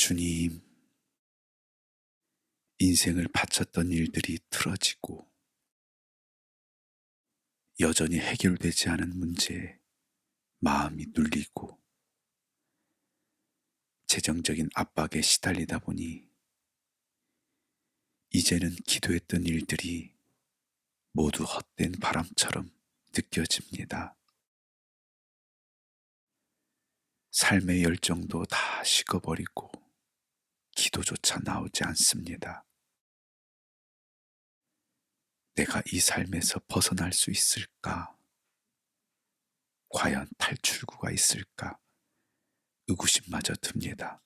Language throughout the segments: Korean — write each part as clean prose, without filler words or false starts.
주님, 인생을 바쳤던 일들이 틀어지고 여전히 해결되지 않은 문제에 마음이 눌리고 재정적인 압박에 시달리다 보니 이제는 기도했던 일들이 모두 헛된 바람처럼 느껴집니다. 삶의 열정도 다 식어버리고 기도조차 나오지 않습니다. 내가 이 삶에서 벗어날 수 있을까? 과연 탈출구가 있을까? 의구심마저 듭니다.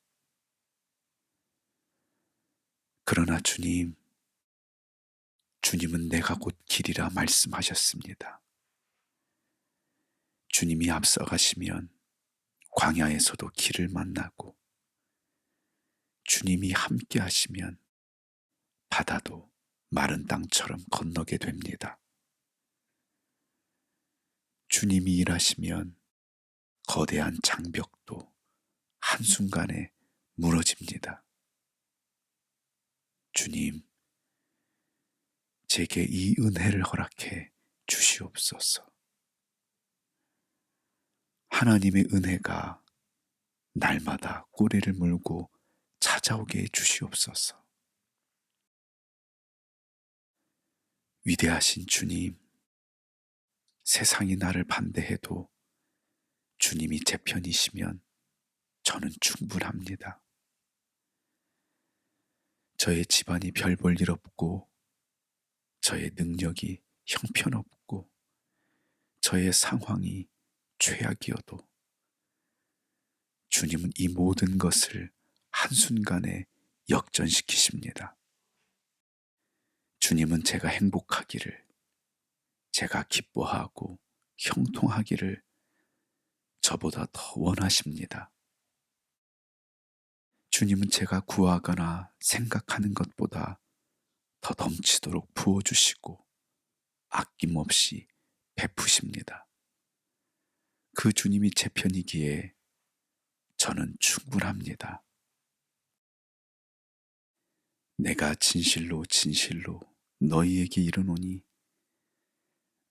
그러나 주님은 내가 곧 길이라 말씀하셨습니다. 주님이 앞서가시면 광야에서도 길을 만나고 주님이 함께 하시면 바다도 마른 땅처럼 건너게 됩니다. 주님이 일하시면 거대한 장벽도 한순간에 무너집니다. 주님, 제게 이 은혜를 허락해 주시옵소서. 하나님의 은혜가 날마다 꼬리를 물고 찾아오게 해 주시옵소서. 위대하신 주님, 세상이 나를 반대해도 주님이 제 편이시면 저는 충분합니다. 저의 집안이 별 볼 일 없고 저의 능력이 형편없고 저의 상황이 최악이어도 주님은 이 모든 것을 한순간에 역전시키십니다. 주님은 제가 행복하기를, 제가 기뻐하고 형통하기를 저보다 더 원하십니다. 주님은 제가 구하거나 생각하는 것보다 더 넘치도록 부어주시고 아낌없이 베푸십니다. 그 주님이 제 편이기에 저는 충분합니다. 내가 진실로 진실로 너희에게 이르노니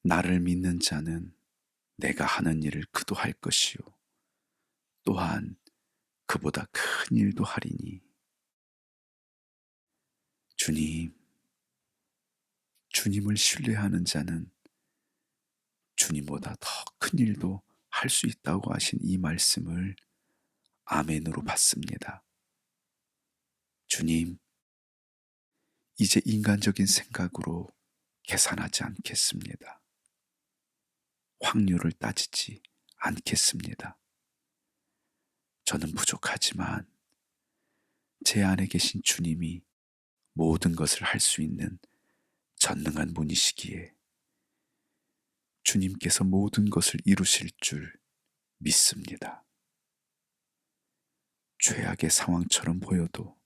나를 믿는 자는 내가 하는 일을 그도 할 것이요 또한 그보다 큰 일도 하리니. 주님을 신뢰하는 자는 주님보다 더 큰 일도 할 수 있다고 하신 이 말씀을 아멘으로 받습니다. 주님, 이제 인간적인 생각으로 계산하지 않겠습니다. 확률을 따지지 않겠습니다. 저는 부족하지만 제 안에 계신 주님이 모든 것을 할 수 있는 전능한 분이시기에 주님께서 모든 것을 이루실 줄 믿습니다. 최악의 상황처럼 보여도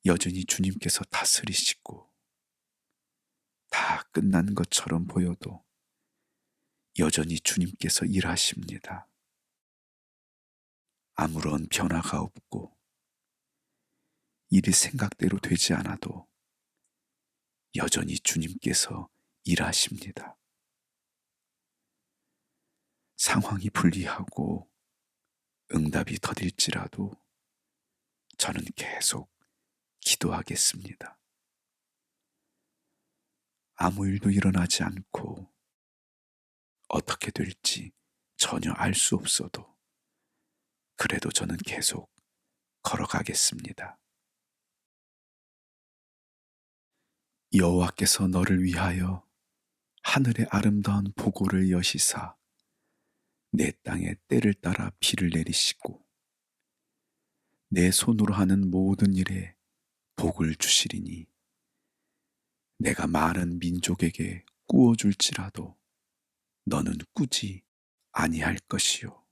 여전히 주님께서 다스리시고 다 끝난 것처럼 보여도 여전히 주님께서 일하십니다. 아무런 변화가 없고 일이 생각대로 되지 않아도 여전히 주님께서 일하십니다. 상황이 불리하고 응답이 더딜지라도 저는 계속 기도하겠습니다. 아무 일도 일어나지 않고 어떻게 될지 전혀 알 수 없어도 그래도 저는 계속 걸어가겠습니다. 여호와께서 너를 위하여 하늘의 아름다운 보고를 여시사 내 땅에 때를 따라 비를 내리시고 내 손으로 하는 모든 일에 복을 주시리니 내가 많은 민족에게 꾸어줄지라도 너는 꾸지 아니할 것이요.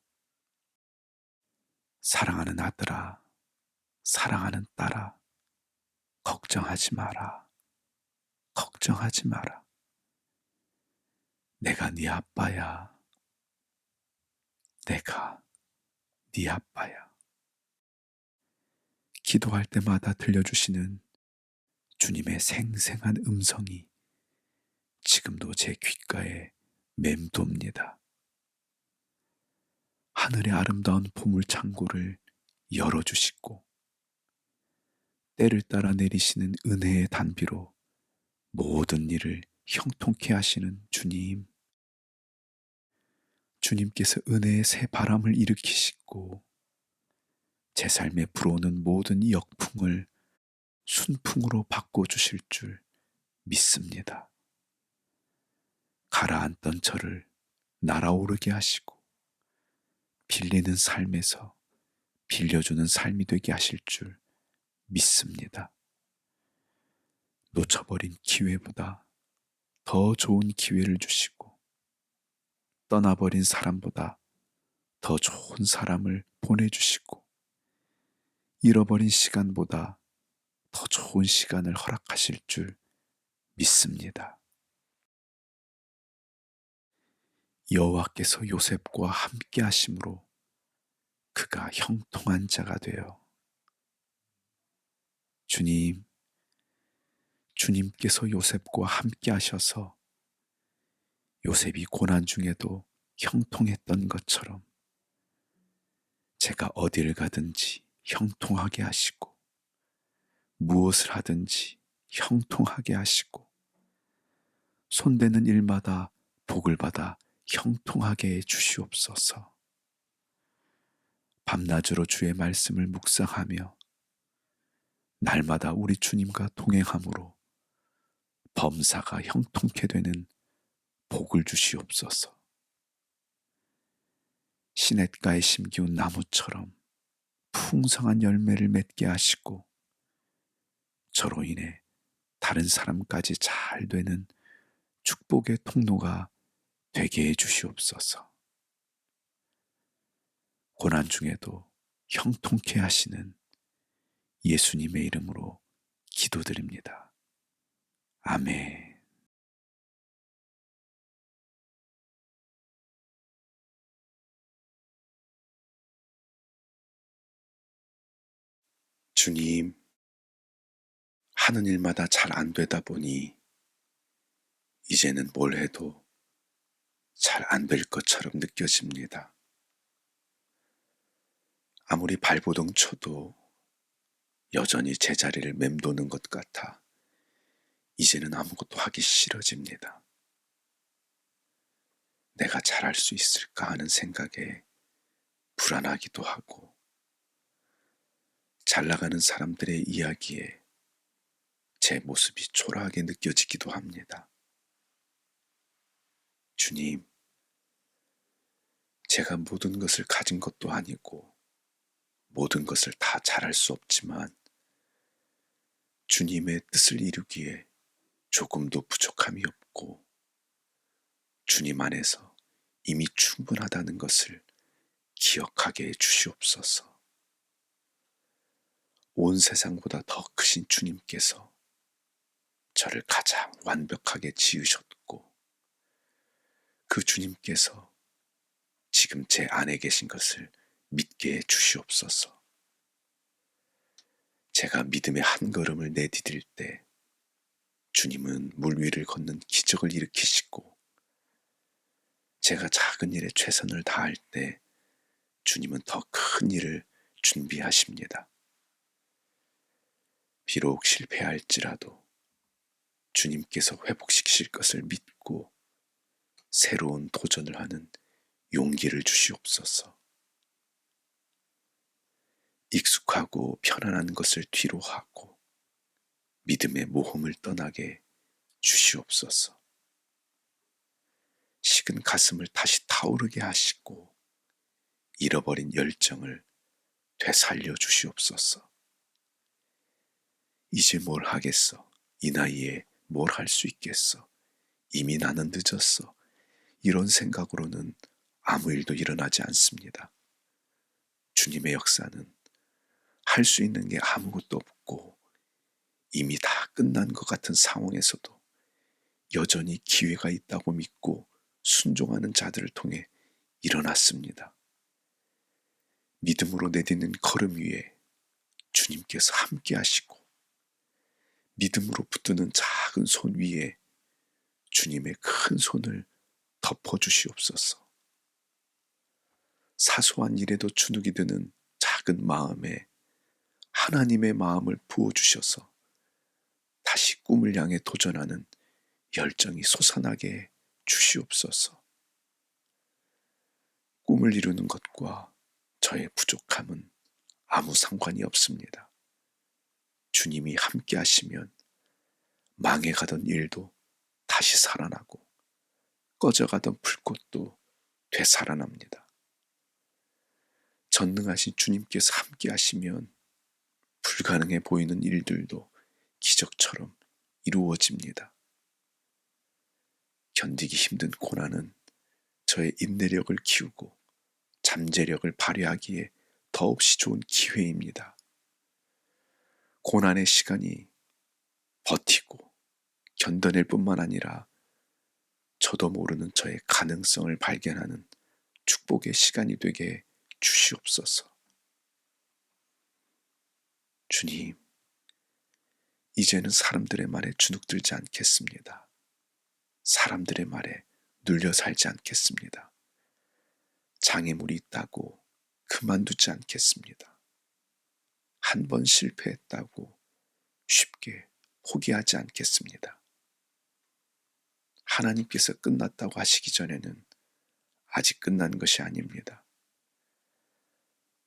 사랑하는 아들아, 사랑하는 딸아, 걱정하지 마라. 걱정하지 마라. 내가 네 아빠야. 내가 네 아빠야. 기도할 때마다 들려주시는 주님의 생생한 음성이 지금도 제 귓가에 맴돕니다. 하늘의 아름다운 보물 창고를 열어주시고 때를 따라 내리시는 은혜의 단비로 모든 일을 형통케 하시는 주님. 주님께서 은혜의 새 바람을 일으키시고 제 삶에 불어오는 모든 역풍을 순풍으로 바꿔주실 줄 믿습니다. 가라앉던 저를 날아오르게 하시고 빌리는 삶에서 빌려주는 삶이 되게 하실 줄 믿습니다. 놓쳐버린 기회보다 더 좋은 기회를 주시고 떠나버린 사람보다 더 좋은 사람을 보내주시고 잃어버린 시간보다 더 좋은 시간을 허락하실 줄 믿습니다. 여호와께서 요셉과 함께 하심으로 그가 형통한 자가 되어 주님께서 요셉과 함께 하셔서 요셉이 고난 중에도 형통했던 것처럼 제가 어딜 가든지 형통하게 하시고 무엇을 하든지 형통하게 하시고 손대는 일마다 복을 받아 형통하게 해 주시옵소서. 밤낮으로 주의 말씀을 묵상하며 날마다 우리 주님과 동행함으로 범사가 형통케 되는 복을 주시옵소서. 시냇가에 심기운 나무처럼 풍성한 열매를 맺게 하시고 저로 인해 다른 사람까지 잘 되는 축복의 통로가 되게 해 주시옵소서. 고난 중에도 형통케 하시는 예수님의 이름으로 기도드립니다. 아멘. 주님, 하는 일마다 잘 안 되다 보니 이제는 뭘 해도 잘 안 될 것처럼 느껴집니다. 아무리 발버둥 쳐도 여전히 제자리를 맴도는 것 같아 이제는 아무것도 하기 싫어집니다. 내가 잘할 수 있을까 하는 생각에 불안하기도 하고 잘 나가는 사람들의 이야기에 제 모습이 초라하게 느껴지기도 합니다. 주님, 제가 모든 것을 가진 것도 아니고 모든 것을 다 잘할 수 없지만 주님의 뜻을 이루기에 조금도 부족함이 없고 주님 안에서 이미 충분하다는 것을 기억하게 해 주시옵소서. 온 세상보다 더 크신 주님께서 저를 가장 완벽하게 지으셨고 그 주님께서 지금 제 안에 계신 것을 믿게 해 주시옵소서. 제가 믿음의 한 걸음을 내디딜 때 주님은 물 위를 걷는 기적을 일으키시고 제가 작은 일에 최선을 다할 때 주님은 더 큰 일을 준비하십니다. 비록 실패할지라도 주님께서 회복시키실 것을 믿고 새로운 도전을 하는 용기를 주시옵소서. 익숙하고 편안한 것을 뒤로 하고 믿음의 모험을 떠나게 주시옵소서. 식은 가슴을 다시 타오르게 하시고 잃어버린 열정을 되살려 주시옵소서. 이제 뭘 하겠어? 이 나이에 뭘 할 수 있겠어? 이미 나는 늦었어. 이런 생각으로는 아무 일도 일어나지 않습니다. 주님의 역사는 할 수 있는 게 아무것도 없고 이미 다 끝난 것 같은 상황에서도 여전히 기회가 있다고 믿고 순종하는 자들을 통해 일어났습니다. 믿음으로 내딛는 걸음 위에 주님께서 함께 하시고 믿음으로 붙드는 작은 손 위에 주님의 큰 손을 덮어주시옵소서. 사소한 일에도 주눅이 드는 작은 마음에 하나님의 마음을 부어주셔서 다시 꿈을 향해 도전하는 열정이 솟아나게 해 주시옵소서. 꿈을 이루는 것과 저의 부족함은 아무 상관이 없습니다. 주님이 함께 하시면 망해가던 일도 다시 살아나고 꺼져가던 불꽃도 되살아납니다. 전능하신 주님께서 함께 하시면 불가능해 보이는 일들도 기적처럼 이루어집니다. 견디기 힘든 고난은 저의 인내력을 키우고 잠재력을 발휘하기에 더없이 좋은 기회입니다. 고난의 시간이 버티고 견뎌낼 뿐만 아니라 저도 모르는 저의 가능성을 발견하는 축복의 시간이 되게 해 주시옵소서. 주님, 이제는 사람들의 말에 주눅들지 않겠습니다. 사람들의 말에 눌려 살지 않겠습니다. 장애물이 있다고 그만두지 않겠습니다. 한 번 실패했다고 쉽게 포기하지 않겠습니다. 하나님께서 끝났다고 하시기 전에는 아직 끝난 것이 아닙니다.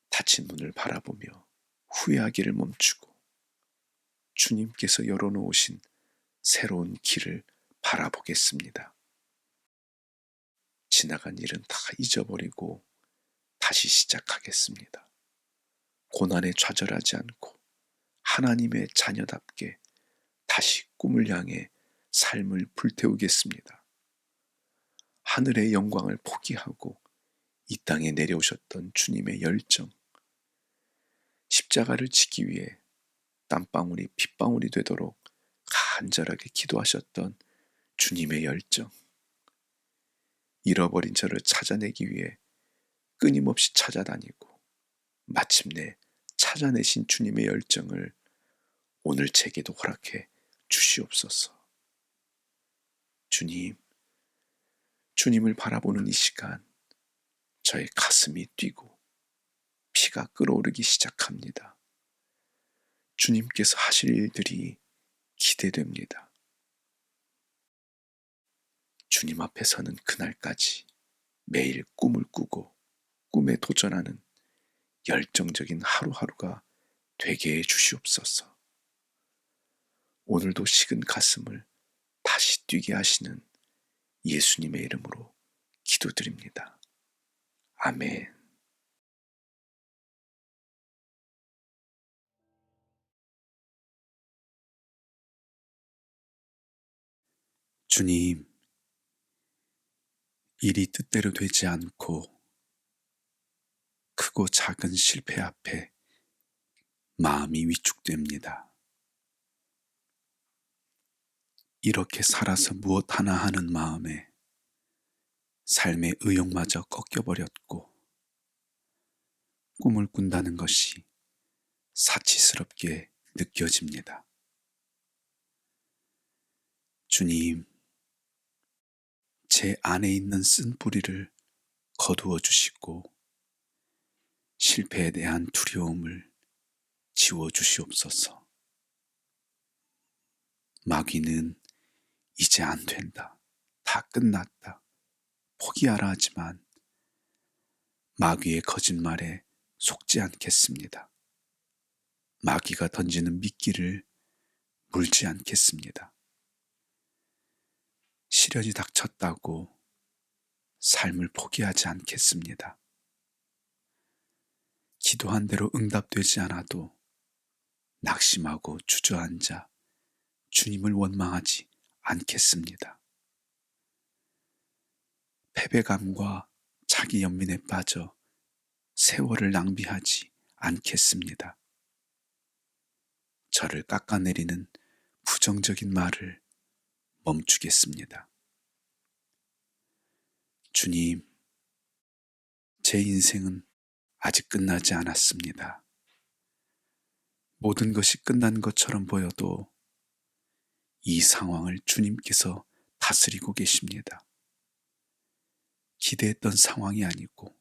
닫힌 문을 바라보며 후회하기를 멈추고 주님께서 열어놓으신 새로운 길을 바라보겠습니다. 지나간 일은 다 잊어버리고 다시 시작하겠습니다. 고난에 좌절하지 않고 하나님의 자녀답게 다시 꿈을 향해 삶을 불태우겠습니다. 하늘의 영광을 포기하고 이 땅에 내려오셨던 주님의 열정, 십자가를 지기 위해 땀방울이 핏방울이 되도록 간절하게 기도하셨던 주님의 열정, 잃어버린 저를 찾아내기 위해 끊임없이 찾아다니고 마침내 찾아내신 주님의 열정을 오늘 제게도 허락해 주시옵소서. 주님, 주님을 바라보는 이 시간 저의 가슴이 뛰고 피가 끓어오르기 시작합니다. 주님께서 하실 일들이 기대됩니다. 주님 앞에 서는 그날까지 매일 꿈을 꾸고 꿈에 도전하는 열정적인 하루하루가 되게 해 주시옵소서. 오늘도 식은 가슴을 다시 뛰게 하시는 예수님의 이름으로 기도드립니다. 아멘. 주님, 일이 뜻대로 되지 않고 크고 작은 실패 앞에 마음이 위축됩니다. 이렇게 살아서 무엇 하나 하는 마음에 삶의 의욕마저 꺾여버렸고 꿈을 꾼다는 것이 사치스럽게 느껴집니다. 주님, 제 안에 있는 쓴뿌리를 거두어 주시고 실패에 대한 두려움을 지워 주시옵소서. 마귀는 이제 안 된다, 다 끝났다, 포기하라 하지만 마귀의 거짓말에 속지 않겠습니다. 마귀가 던지는 미끼를 물지 않겠습니다. 시련이 닥쳤다고 삶을 포기하지 않겠습니다. 기도한 대로 응답되지 않아도 낙심하고 주저앉아 주님을 원망하지 않겠습니다. 패배감과 자기 연민에 빠져 세월을 낭비하지 않겠습니다. 저를 깎아내리는 부정적인 말을 멈추겠습니다. 주님, 제 인생은 아직 끝나지 않았습니다. 모든 것이 끝난 것처럼 보여도 이 상황을 주님께서 다스리고 계십니다. 기대했던 상황이 아니고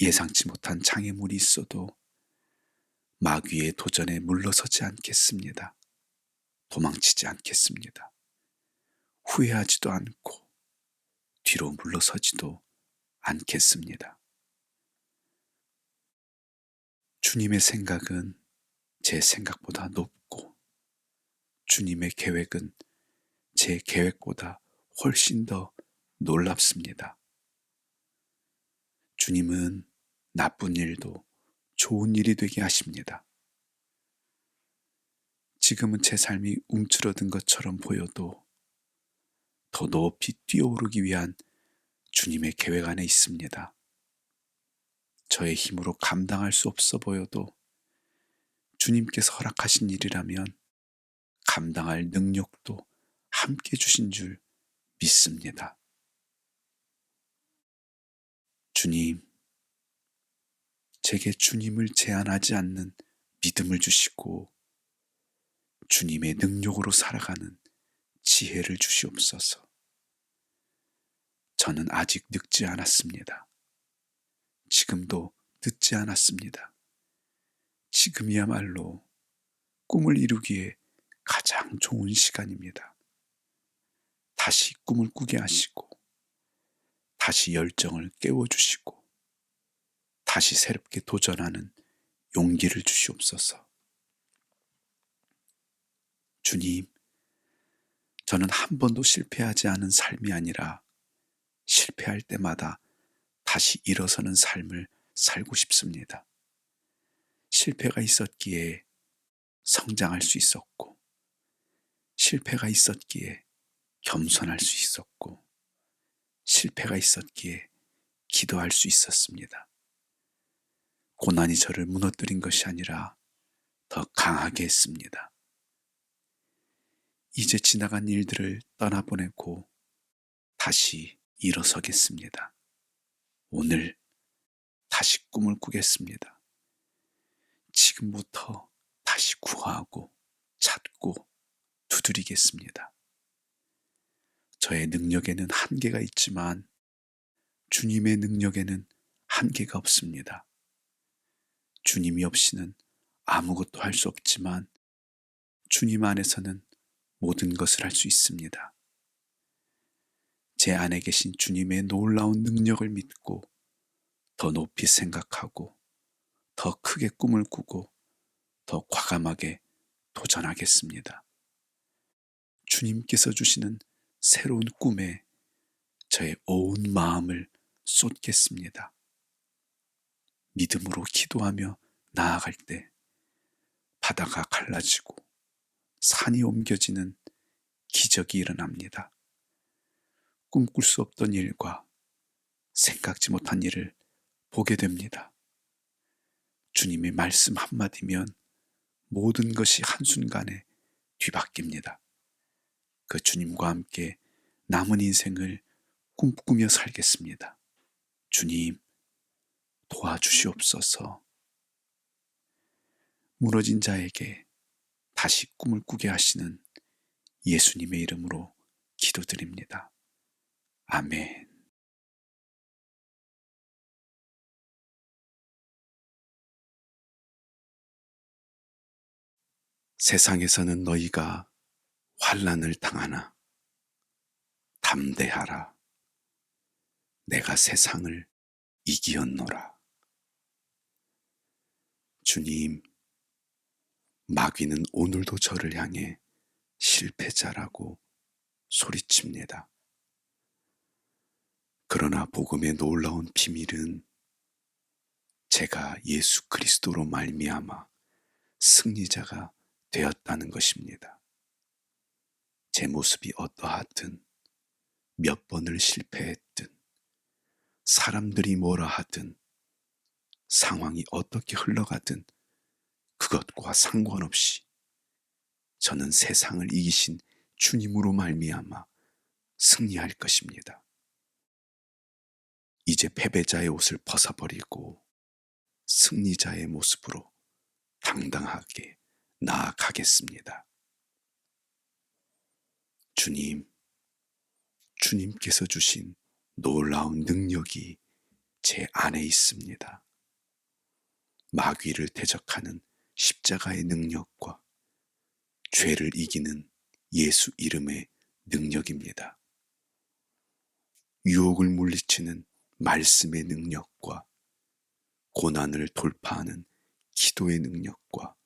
예상치 못한 장애물이 있어도 마귀의 도전에 물러서지 않겠습니다. 도망치지 않겠습니다. 후회하지도 않고 뒤로 물러서지도 않겠습니다. 주님의 생각은 제 생각보다 높고 주님의 계획은 제 계획보다 훨씬 더 놀랍습니다. 주님은 나쁜 일도 좋은 일이 되게 하십니다. 지금은 제 삶이 움츠러든 것처럼 보여도 더 높이 뛰어오르기 위한 주님의 계획 안에 있습니다. 저의 힘으로 감당할 수 없어 보여도 주님께서 허락하신 일이라면 감당할 능력도 함께 주신 줄 믿습니다. 주님, 제게 주님을 제한하지 않는 믿음을 주시고 주님의 능력으로 살아가는 지혜를 주시옵소서. 저는 아직 늙지 않았습니다. 지금도 늦지 않았습니다. 지금이야말로 꿈을 이루기에 가장 좋은 시간입니다. 다시 꿈을 꾸게 하시고, 다시 열정을 깨워주시고, 다시 새롭게 도전하는 용기를 주시옵소서. 주님, 저는 한 번도 실패하지 않은 삶이 아니라 실패할 때마다 다시 일어서는 삶을 살고 싶습니다. 실패가 있었기에 성장할 수 있었고, 실패가 있었기에 겸손할 수 있었고, 실패가 있었기에 기도할 수 있었습니다. 고난이 저를 무너뜨린 것이 아니라 더 강하게 했습니다. 이제 지나간 일들을 떠나보내고 다시 일어서겠습니다. 오늘 다시 꿈을 꾸겠습니다. 지금부터 다시 구하고 찾고 두드리겠습니다. 저의 능력에는 한계가 있지만 주님의 능력에는 한계가 없습니다. 주님이 없이는 아무것도 할 수 없지만 주님 안에서는 모든 것을 할 수 있습니다. 제 안에 계신 주님의 놀라운 능력을 믿고 더 높이 생각하고 더 크게 꿈을 꾸고 더 과감하게 도전하겠습니다. 주님께서 주시는 새로운 꿈에 저의 온 마음을 쏟겠습니다. 믿음으로 기도하며 나아갈 때 바다가 갈라지고 산이 옮겨지는 기적이 일어납니다. 꿈꿀 수 없던 일과 생각지 못한 일을 보게 됩니다. 주님의 말씀 한마디면 모든 것이 한순간에 뒤바뀝니다. 그 주님과 함께 남은 인생을 꿈꾸며 살겠습니다. 주님, 도와주시옵소서. 무너진 자에게 다시 꿈을 꾸게 하시는 예수님의 이름으로 기도드립니다. 아멘. 세상에서는 너희가 환난을 당하나 담대하라. 내가 세상을 이기었노라. 주님, 마귀는 오늘도 저를 향해 실패자라고 소리칩니다. 그러나 복음의 놀라운 비밀은 제가 예수 그리스도로 말미암아 승리자가 되었다는 것입니다. 제 모습이 어떠하든 몇 번을 실패했든 사람들이 뭐라 하든 상황이 어떻게 흘러가든 그것과 상관없이 저는 세상을 이기신 주님으로 말미암아 승리할 것입니다. 이제 패배자의 옷을 벗어버리고 승리자의 모습으로 당당하게 나아가겠습니다. 주님, 주님께서 주신 놀라운 능력이 제 안에 있습니다. 마귀를 대적하는 십자가의 능력과 죄를 이기는 예수 이름의 능력입니다. 유혹을 물리치는 말씀의 능력과 고난을 돌파하는 기도의 능력과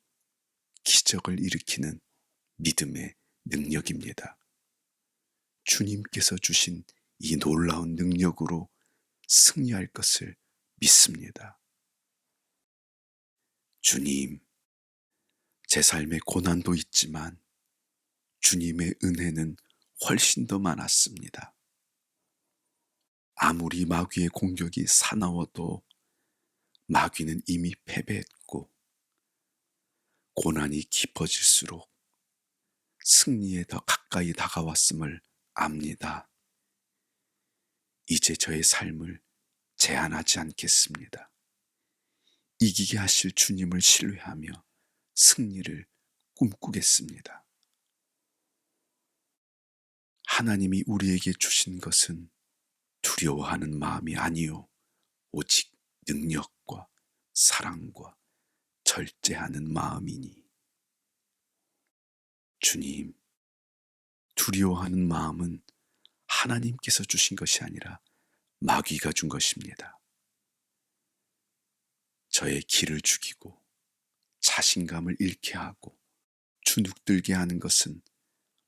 기적을 일으키는 믿음의 능력입니다. 주님께서 주신 이 놀라운 능력으로 승리할 것을 믿습니다. 주님, 제 삶에 고난도 있지만 주님의 은혜는 훨씬 더 많았습니다. 아무리 마귀의 공격이 사나워도 마귀는 이미 패배했고 고난이 깊어질수록 승리에 더 가까이 다가왔음을 압니다. 이제 저의 삶을 제한하지 않겠습니다. 이기게 하실 주님을 신뢰하며 승리를 꿈꾸겠습니다. 하나님이 우리에게 주신 것은 두려워하는 마음이 아니요 오직 능력과 사랑과 절제하는 마음이니. 주님, 두려워하는 마음은 하나님께서 주신 것이 아니라 마귀가 준 것입니다. 저의 기를 죽이고 자신감을 잃게 하고 주눅들게 하는 것은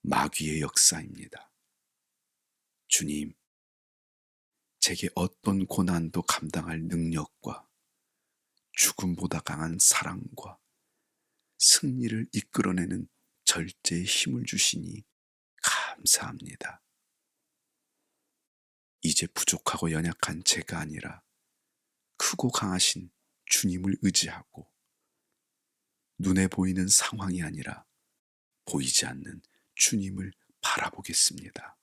마귀의 역사입니다. 주님, 제게 어떤 고난도 감당할 능력과 죽음보다 강한 사랑과 승리를 이끌어내는 절제의 힘을 주시니 감사합니다. 이제 부족하고 연약한 제가 아니라 크고 강하신 주님을 의지하고 눈에 보이는 상황이 아니라 보이지 않는 주님을 바라보겠습니다.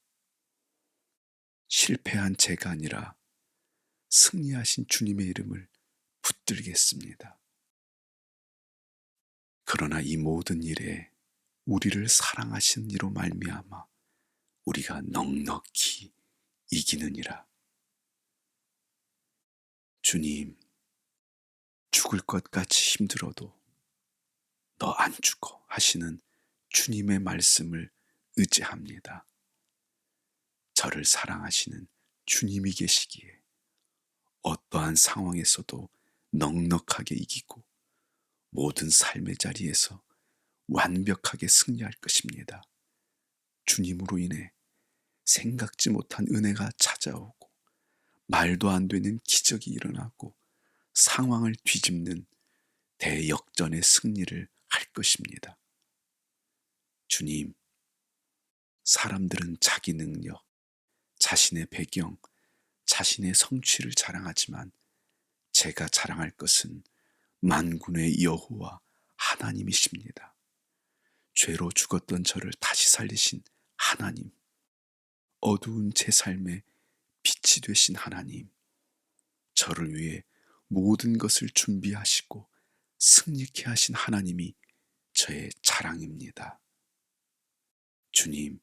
실패한 제가 아니라 승리하신 주님의 이름을 붙들겠습니다. 그러나 이 모든 일에 우리를 사랑하신 이로 말미암아 우리가 넉넉히 이기느니라. 주님, 죽을 것 같이 힘들어도 너 안 죽어 하시는 주님의 말씀을 의지합니다. 저를 사랑하시는 주님이 계시기에 어떠한 상황에서도 넉넉하게 이기고 모든 삶의 자리에서 완벽하게 승리할 것입니다. 주님으로 인해 생각지 못한 은혜가 찾아오고 말도 안 되는 기적이 일어나고 상황을 뒤집는 대역전의 승리를 할 것입니다. 주님, 사람들은 자기 능력, 자신의 배경, 자신의 성취를 자랑하지만 제가 자랑할 것은 만군의 여호와 하나님이십니다. 죄로 죽었던 저를 다시 살리신 하나님, 어두운 제 삶에 빛이 되신 하나님, 저를 위해 모든 것을 준비하시고 승리케 하신 하나님이 저의 자랑입니다. 주님,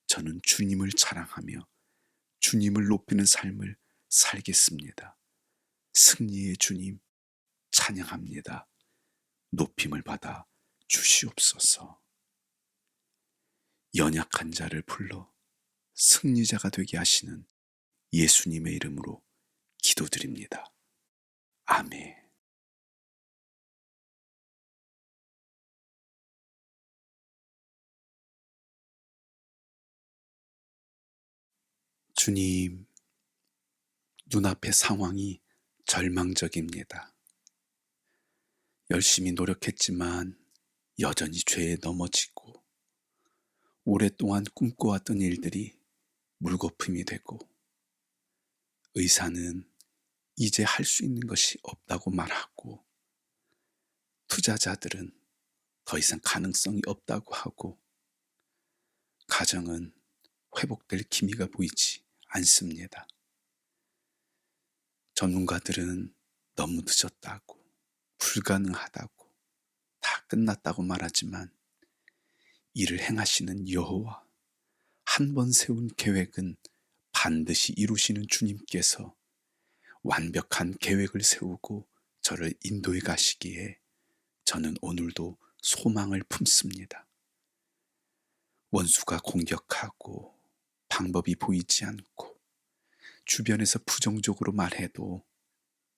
저는 주님을 자랑하며 주님을 높이는 삶을 살겠습니다. 승리의 주님, 찬양합니다. 높임을 받아 주시옵소서. 연약한 자를 불러 승리자가 되게 하시는 예수님의 이름으로 기도드립니다. 아멘. 주님, 눈앞의 상황이 절망적입니다. 열심히 노력했지만 여전히 죄에 넘어지고 오랫동안 꿈꿔왔던 일들이 물거품이 되고 의사는 이제 할 수 있는 것이 없다고 말하고 투자자들은 더 이상 가능성이 없다고 하고 가정은 회복될 기미가 보이지 않습니다. 전문가들은 너무 늦었다고, 불가능하다고, 끝났다고 말하지만 이를 행하시는 여호와, 한 번 세운 계획은 반드시 이루시는 주님께서 완벽한 계획을 세우고 저를 인도해 가시기에 저는 오늘도 소망을 품습니다. 원수가 공격하고 방법이 보이지 않고 주변에서 부정적으로 말해도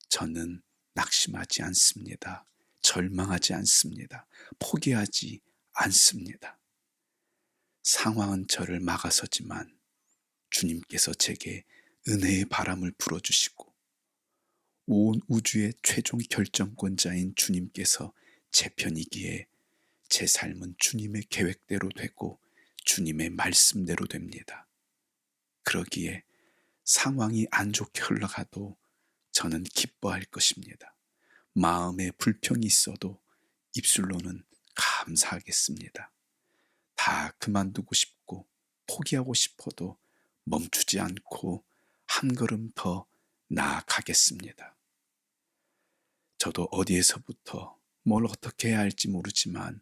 저는 낙심하지 않습니다. 절망하지 않습니다. 포기하지 않습니다. 상황은 저를 막아서지만 주님께서 제게 은혜의 바람을 불어주시고 온 우주의 최종 결정권자인 주님께서 제 편이기에 제 삶은 주님의 계획대로 되고 주님의 말씀대로 됩니다. 그러기에 상황이 안 좋게 흘러가도 저는 기뻐할 것입니다. 마음에 불평이 있어도 입술로는 감사하겠습니다. 다 그만두고 싶고 포기하고 싶어도 멈추지 않고 한 걸음 더 나아가겠습니다. 저도 어디에서부터 뭘 어떻게 해야 할지 모르지만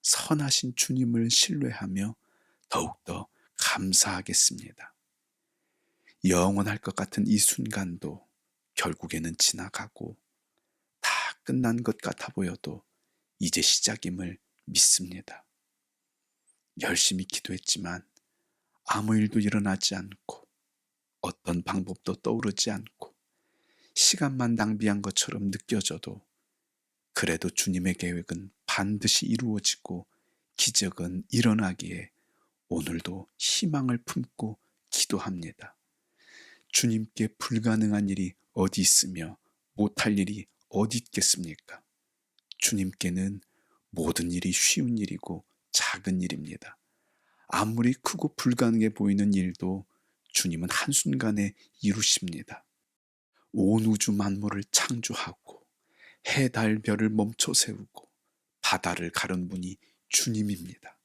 선하신 주님을 신뢰하며 더욱더 감사하겠습니다. 영원할 것 같은 이 순간도 결국에는 지나가고 다 끝난 것 같아 보여도 이제 시작임을 믿습니다. 열심히 기도했지만 아무 일도 일어나지 않고 어떤 방법도 떠오르지 않고 시간만 낭비한 것처럼 느껴져도 그래도 주님의 계획은 반드시 이루어지고 기적은 일어나기에 오늘도 희망을 품고 기도합니다. 주님께 불가능한 일이 어디 있으며 못할 일이 어디 있겠습니까? 주님께는 모든 일이 쉬운 일이고 작은 일입니다. 아무리 크고 불가능해 보이는 일도 주님은 한순간에 이루십니다. 온 우주 만물을 창조하고 해, 달, 별을 멈춰 세우고 바다를 가른 분이 주님입니다.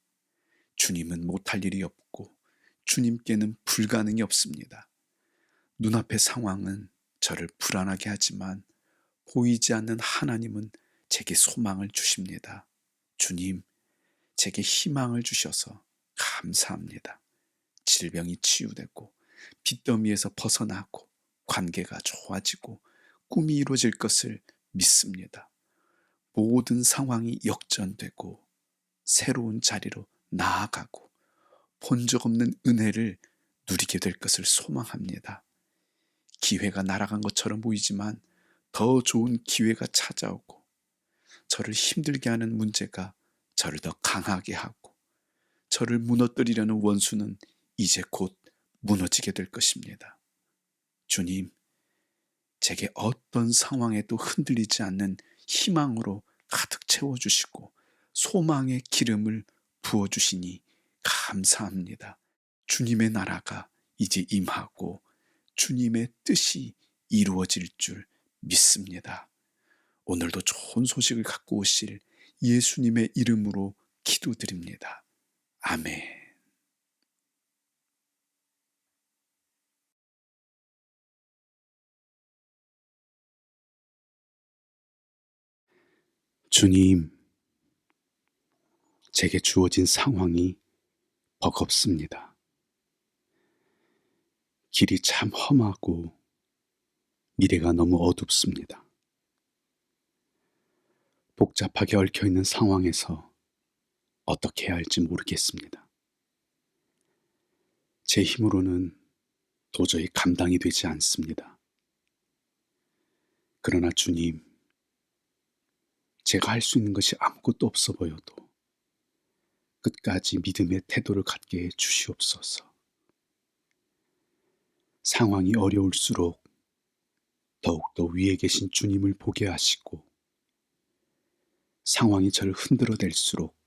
주님은 못할 일이 없고 주님께는 불가능이 없습니다. 눈앞의 상황은 저를 불안하게 하지만 보이지 않는 하나님은 제게 소망을 주십니다. 주님, 제게 희망을 주셔서 감사합니다. 질병이 치유되고 빚더미에서 벗어나고 관계가 좋아지고 꿈이 이루어질 것을 믿습니다. 모든 상황이 역전되고 새로운 자리로 나아가고 본 적 없는 은혜를 누리게 될 것을 소망합니다. 기회가 날아간 것처럼 보이지만 더 좋은 기회가 찾아오고 저를 힘들게 하는 문제가 저를 더 강하게 하고 저를 무너뜨리려는 원수는 이제 곧 무너지게 될 것입니다. 주님, 제게 어떤 상황에도 흔들리지 않는 희망으로 가득 채워주시고 소망의 기름을 부어주시니 감사합니다. 주님의 나라가 이제 임하고 주님의 뜻이 이루어질 줄 믿습니다. 오늘도 좋은 소식을 갖고 오실 예수님의 이름으로 기도드립니다. 아멘. 주님, 제게 주어진 상황이 버겁습니다. 길이 참 험하고 미래가 너무 어둡습니다. 복잡하게 얽혀있는 상황에서 어떻게 해야 할지 모르겠습니다. 제 힘으로는 도저히 감당이 되지 않습니다. 그러나 주님, 제가 할 수 있는 것이 아무것도 없어 보여도 끝까지 믿음의 태도를 갖게 해 주시옵소서. 상황이 어려울수록 더욱더 위에 계신 주님을 보게 하시고 상황이 저를 흔들어댈수록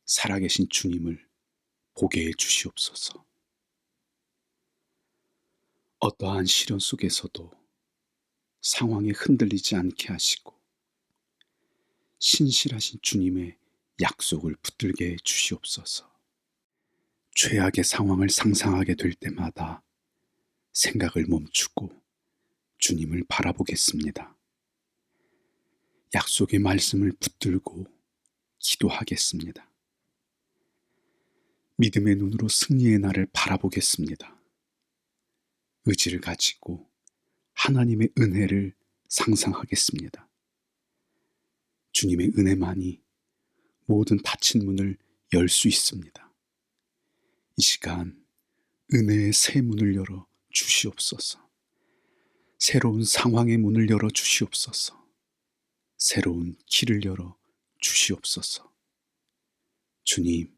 살아계신 주님을 보게 해 주시옵소서. 어떠한 시련 속에서도 상황에 흔들리지 않게 하시고 신실하신 주님의 약속을 붙들게 해 주시옵소서. 최악의 상황을 상상하게 될 때마다 생각을 멈추고 주님을 바라보겠습니다. 약속의 말씀을 붙들고 기도하겠습니다. 믿음의 눈으로 승리의 날을 바라보겠습니다. 의지를 가지고 하나님의 은혜를 상상하겠습니다. 주님의 은혜만이 모든 닫힌 문을 열 수 있습니다. 이 시간 은혜의 새 문을 열어 주시옵소서. 새로운 상황의 문을 열어 주시옵소서. 새로운 길을 열어 주시옵소서. 주님,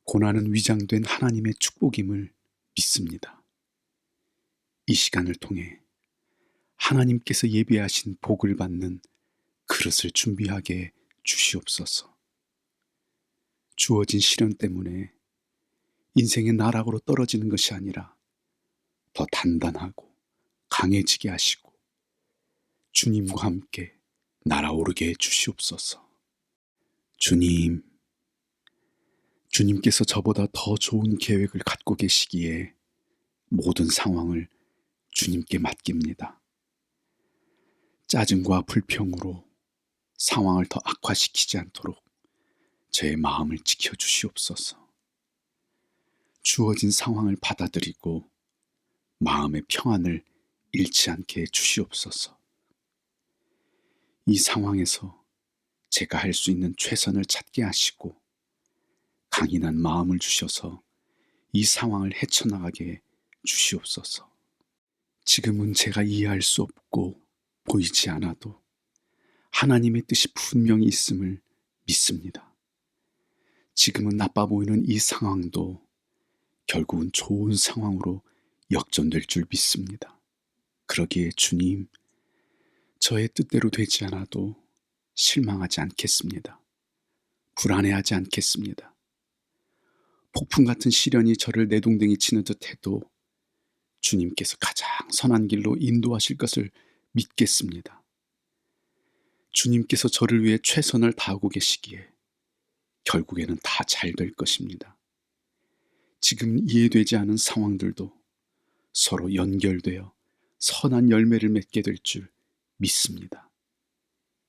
고난은 위장된 하나님의 축복임을 믿습니다. 이 시간을 통해 하나님께서 예비하신 복을 받는 그릇을 준비하게 주시옵소서. 주어진 시련 때문에 인생의 나락으로 떨어지는 것이 아니라 더 단단하고 강해지게 하시고 주님과 함께 날아오르게 해 주시옵소서. 주님께서 저보다 더 좋은 계획을 갖고 계시기에 모든 상황을 주님께 맡깁니다. 짜증과 불평으로 상황을 더 악화시키지 않도록 제 마음을 지켜주시옵소서. 주어진 상황을 받아들이고 마음의 평안을 잃지 않게 해주시옵소서. 이 상황에서 제가 할 수 있는 최선을 찾게 하시고 강인한 마음을 주셔서 이 상황을 헤쳐나가게 주시옵소서. 지금은 제가 이해할 수 없고 보이지 않아도 하나님의 뜻이 분명히 있음을 믿습니다. 지금은 나빠 보이는 이 상황도 결국은 좋은 상황으로 역전될 줄 믿습니다. 그러기에 주님, 저의 뜻대로 되지 않아도 실망하지 않겠습니다. 불안해하지 않겠습니다. 폭풍 같은 시련이 저를 내동댕이 치는 듯 해도 주님께서 가장 선한 길로 인도하실 것을 믿겠습니다. 주님께서 저를 위해 최선을 다하고 계시기에 결국에는 다 잘 될 것입니다. 지금 이해되지 않은 상황들도 서로 연결되어 선한 열매를 맺게 될 줄 믿습니다.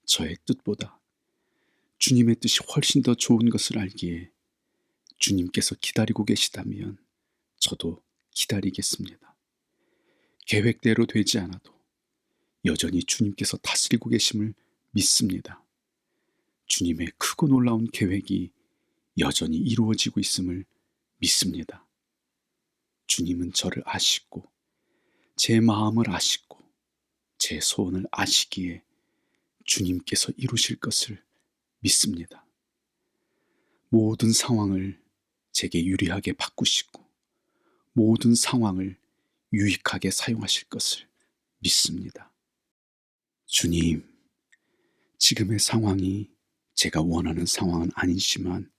저의 뜻보다 주님의 뜻이 훨씬 더 좋은 것을 알기에 주님께서 기다리고 계시다면 저도 기다리겠습니다. 계획대로 되지 않아도 여전히 주님께서 다스리고 계심을 믿습니다. 주님의 크고 놀라운 계획이 여전히 이루어지고 있음을 믿습니다. 주님은 저를 아시고 제 마음을 아시고 제 소원을 아시기에 주님께서 이루실 것을 믿습니다. 모든 상황을 제게 유리하게 바꾸시고 모든 상황을 유익하게 사용하실 것을 믿습니다. 주님, 지금의 상황이 제가 원하는 상황은 아니지만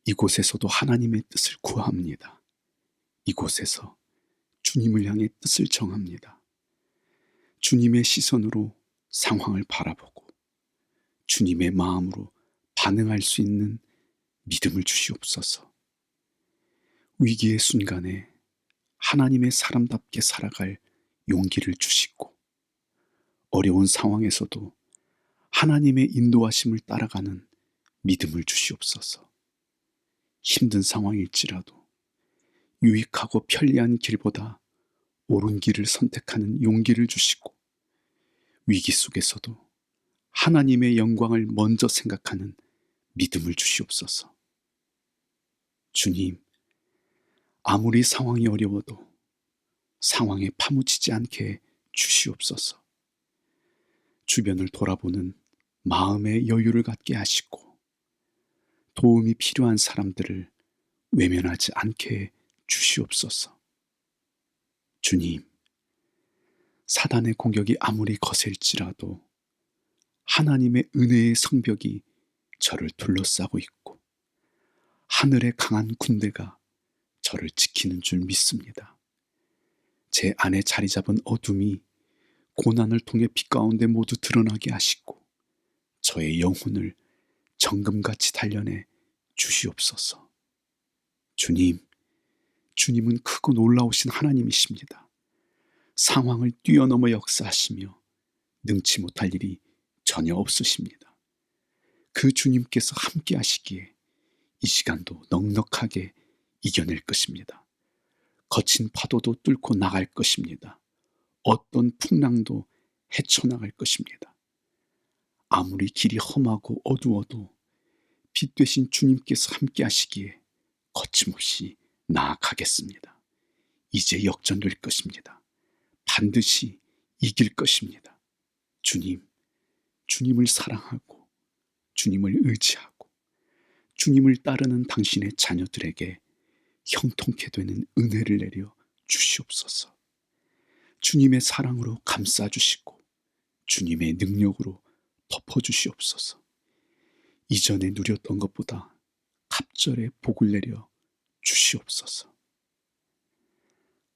이곳에서도 하나님의 뜻을 구합니다. 이곳에서 주님을 향해 뜻을 정합니다. 주님의 시선으로 상황을 바라보고 주님의 마음으로 반응할 수 있는 믿음을 주시옵소서. 위기의 순간에 하나님의 사람답게 살아갈 용기를 주시고 어려운 상황에서도 하나님의 인도하심을 따라가는 믿음을 주시옵소서. 힘든 상황일지라도 유익하고 편리한 길보다 옳은 길을 선택하는 용기를 주시고 위기 속에서도 하나님의 영광을 먼저 생각하는 믿음을 주시옵소서. 주님, 아무리 상황이 어려워도 상황에 파묻히지 않게 주시옵소서. 주변을 돌아보는 마음의 여유를 갖게 하시고 도움이 필요한 사람들을 외면하지 않게 주시옵소서. 주님, 사단의 공격이 아무리 거셀지라도 하나님의 은혜의 성벽이 저를 둘러싸고 있고 하늘의 강한 군대가 저를 지키는 줄 믿습니다. 제 안에 자리 잡은 어둠이 고난을 통해 빛 가운데 모두 드러나게 하시고 저의 영혼을 정금같이 단련해 주시옵소서. 주님은 크고 놀라우신 하나님이십니다. 상황을 뛰어넘어 역사하시며 능치 못할 일이 전혀 없으십니다. 그 주님께서 함께 하시기에 이 시간도 넉넉하게 이겨낼 것입니다. 거친 파도도 뚫고 나갈 것입니다. 어떤 풍랑도 헤쳐나갈 것입니다. 아무리 길이 험하고 어두워도 빛 되신 주님께서 함께 하시기에 거침없이 나아가겠습니다. 이제 역전될 것입니다. 반드시 이길 것입니다. 주님을 사랑하고 주님을 의지하고 주님을 따르는 당신의 자녀들에게 형통케 되는 은혜를 내려 주시옵소서. 주님의 사랑으로 감싸주시고 주님의 능력으로 덮어주시옵소서. 이전에 누렸던 것보다 갑절의 복을 내려 주시옵소서.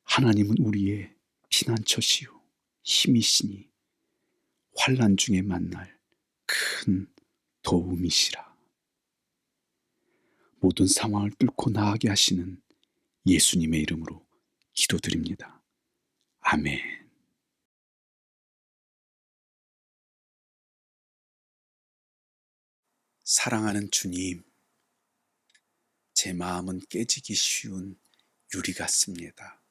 하나님은 우리의 피난처시요 힘이시니 환난 중에 만날 큰 도움이시라. 모든 상황을 뚫고 나아가게 하시는 예수님의 이름으로 기도드립니다. 아멘. 사랑하는 주님, 제 마음은 깨지기 쉬운 유리 같습니다.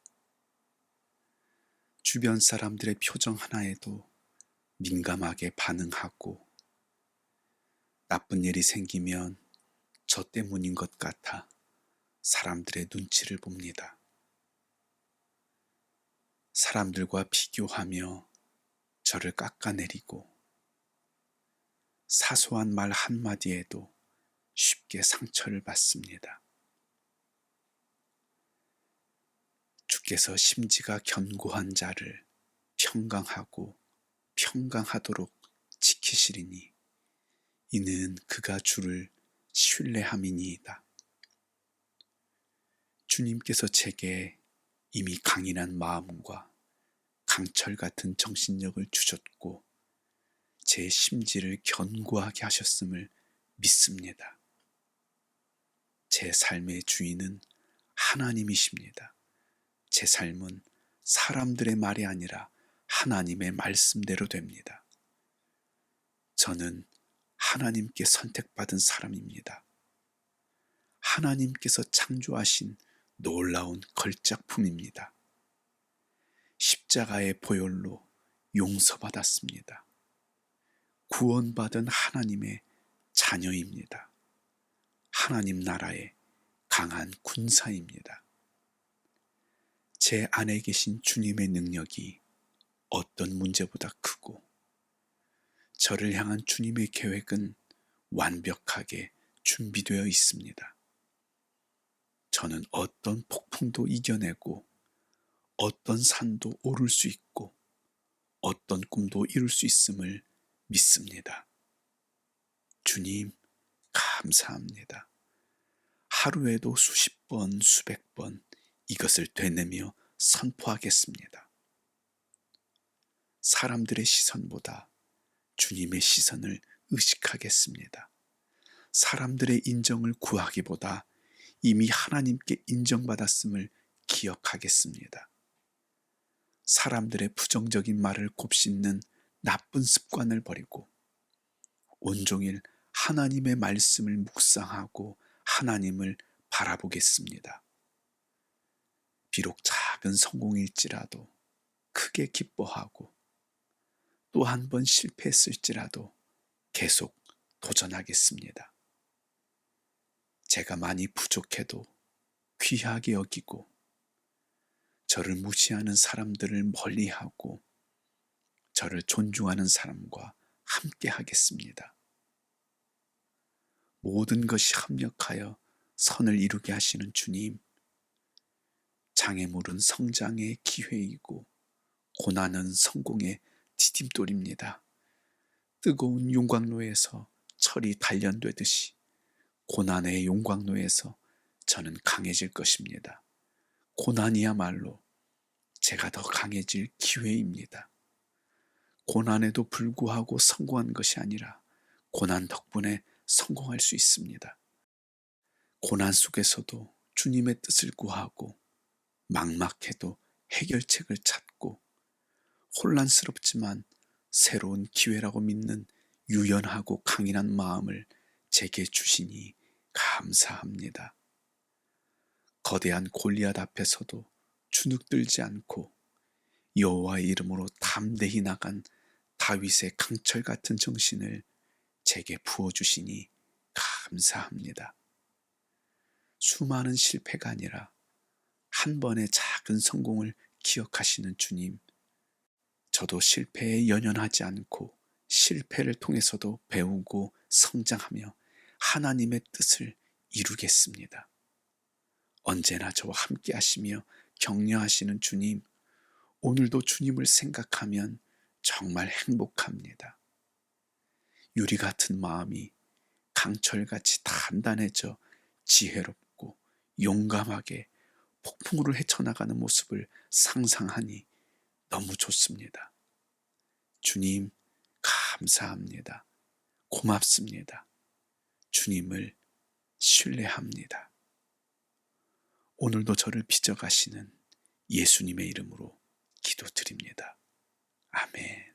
주변 사람들의 표정 하나에도 민감하게 반응하고 나쁜 일이 생기면 저 때문인 것 같아 사람들의 눈치를 봅니다. 사람들과 비교하며 저를 깎아내리고 사소한 말 한마디에도 쉽게 상처를 받습니다. 주께서 심지가 견고한 자를 평강하고 평강하도록 지키시리니 이는 그가 주를 신뢰함이니이다. 주님께서 제게 이미 강인한 마음과 강철 같은 정신력을 주셨고 제 심지를 견고하게 하셨음을 믿습니다. 제 삶의 주인은 하나님이십니다. 제 삶은 사람들의 말이 아니라 하나님의 말씀대로 됩니다. 저는 하나님께 선택받은 사람입니다. 하나님께서 창조하신 놀라운 걸작품입니다. 십자가의 보혈로 용서받았습니다. 구원받은 하나님의 자녀입니다. 하나님 나라의 강한 군사입니다. 제 안에 계신 주님의 능력이 어떤 문제보다 크고 저를 향한 주님의 계획은 완벽하게 준비되어 있습니다. 저는 어떤 폭풍도 이겨내고 어떤 산도 오를 수 있고 어떤 꿈도 이룰 수 있음을 믿습니다. 주님, 감사합니다. 하루에도 수십 번, 수백 번 이것을 되뇌며 선포하겠습니다. 사람들의 시선보다 주님의 시선을 의식하겠습니다. 사람들의 인정을 구하기보다 이미 하나님께 인정받았음을 기억하겠습니다. 사람들의 부정적인 말을 곱씹는 나쁜 습관을 버리고 온종일 하나님의 말씀을 묵상하고 하나님을 바라보겠습니다. 비록 작은 성공일지라도 크게 기뻐하고 또 한 번 실패했을지라도 계속 도전하겠습니다. 제가 많이 부족해도 귀하게 여기고 저를 무시하는 사람들을 멀리하고 저를 존중하는 사람과 함께 하겠습니다. 모든 것이 합력하여 선을 이루게 하시는 주님, 장애물은 성장의 기회이고 고난은 성공의 디딤돌입니다. 뜨거운 용광로에서 철이 단련되듯이 고난의 용광로에서 저는 강해질 것입니다. 고난이야말로 제가 더 강해질 기회입니다. 고난에도 불구하고 성공한 것이 아니라 고난 덕분에 성공할 수 있습니다. 고난 속에서도 주님의 뜻을 구하고 막막해도 해결책을 찾고 혼란스럽지만 새로운 기회라고 믿는 유연하고 강인한 마음을 제게 주시니 감사합니다. 거대한 골리앗 앞에서도 주눅들지 않고 여호와의 이름으로 담대히 나간 다윗의 강철 같은 정신을 제게 부어주시니 감사합니다. 수많은 실패가 아니라 한 번의 작은 성공을 기억하시는 주님, 저도 실패에 연연하지 않고 실패를 통해서도 배우고 성장하며 하나님의 뜻을 이루겠습니다. 언제나 저와 함께 하시며 격려하시는 주님, 오늘도 주님을 생각하면 정말 행복합니다. 유리 같은 마음이 강철같이 단단해져 지혜롭고 용감하게 폭풍우를 헤쳐나가는 모습을 상상하니 너무 좋습니다. 주님, 감사합니다. 고맙습니다. 주님을 신뢰합니다. 오늘도 저를 빚어가시는 예수님의 이름으로 기도드립니다. 아멘.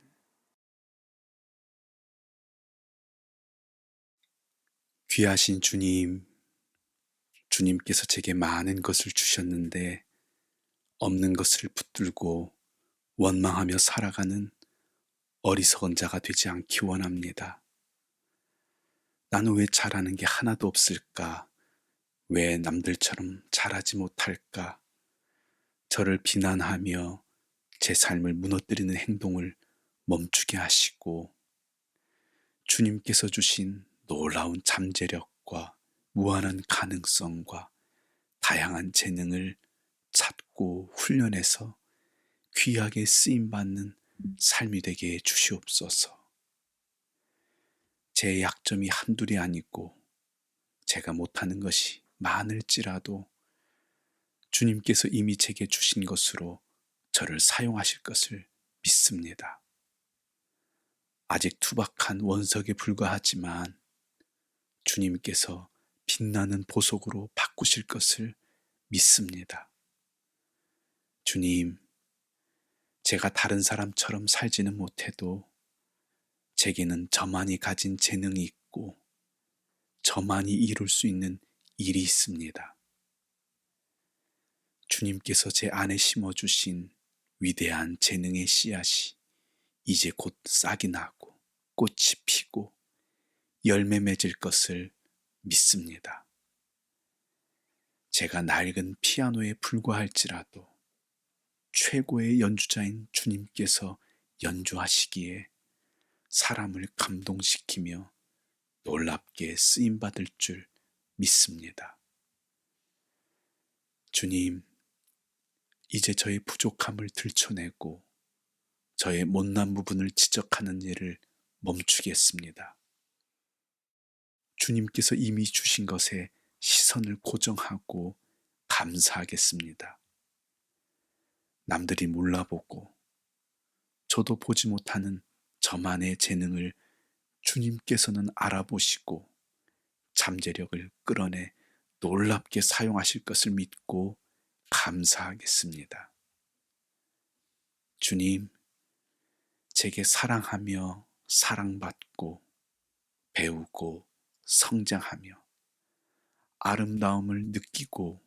귀하신 주님, 주님께서 제게 많은 것을 주셨는데 없는 것을 붙들고 원망하며 살아가는 어리석은 자가 되지 않기 원합니다. 나는 왜 잘하는 게 하나도 없을까? 왜 남들처럼 잘하지 못할까? 저를 비난하며 제 삶을 무너뜨리는 행동을 멈추게 하시고 주님께서 주신 놀라운 잠재력과 무한한 가능성과 다양한 재능을 찾고 훈련해서 귀하게 쓰임받는 삶이 되게 해 주시옵소서. 제 약점이 한둘이 아니고 제가 못하는 것이 많을지라도 주님께서 이미 제게 주신 것으로 저를 사용하실 것을 믿습니다. 아직 투박한 원석에 불과하지만 주님께서 빛나는 보석으로 바꾸실 것을 믿습니다. 주님, 제가 다른 사람처럼 살지는 못해도 제게는 저만이 가진 재능이 있고 저만이 이룰 수 있는 일이 있습니다. 주님께서 제 안에 심어주신 위대한 재능의 씨앗이 이제 곧 싹이 나고 꽃이 피고 열매 맺을 것을 믿습니다. 제가 낡은 피아노에 불과할지라도 최고의 연주자인 주님께서 연주하시기에 사람을 감동시키며 놀랍게 쓰임받을 줄 믿습니다. 주님, 이제 저의 부족함을 들춰내고 저의 못난 부분을 지적하는 일을 멈추겠습니다. 주님께서 이미 주신 것에 시선을 고정하고 감사하겠습니다. 남들이 몰라보고 저도 보지 못하는 저만의 재능을 주님께서는 알아보시고 잠재력을 끌어내 놀랍게 사용하실 것을 믿고 감사하겠습니다. 주님, 제게 사랑하며 사랑받고 배우고 성장하며 아름다움을 느끼고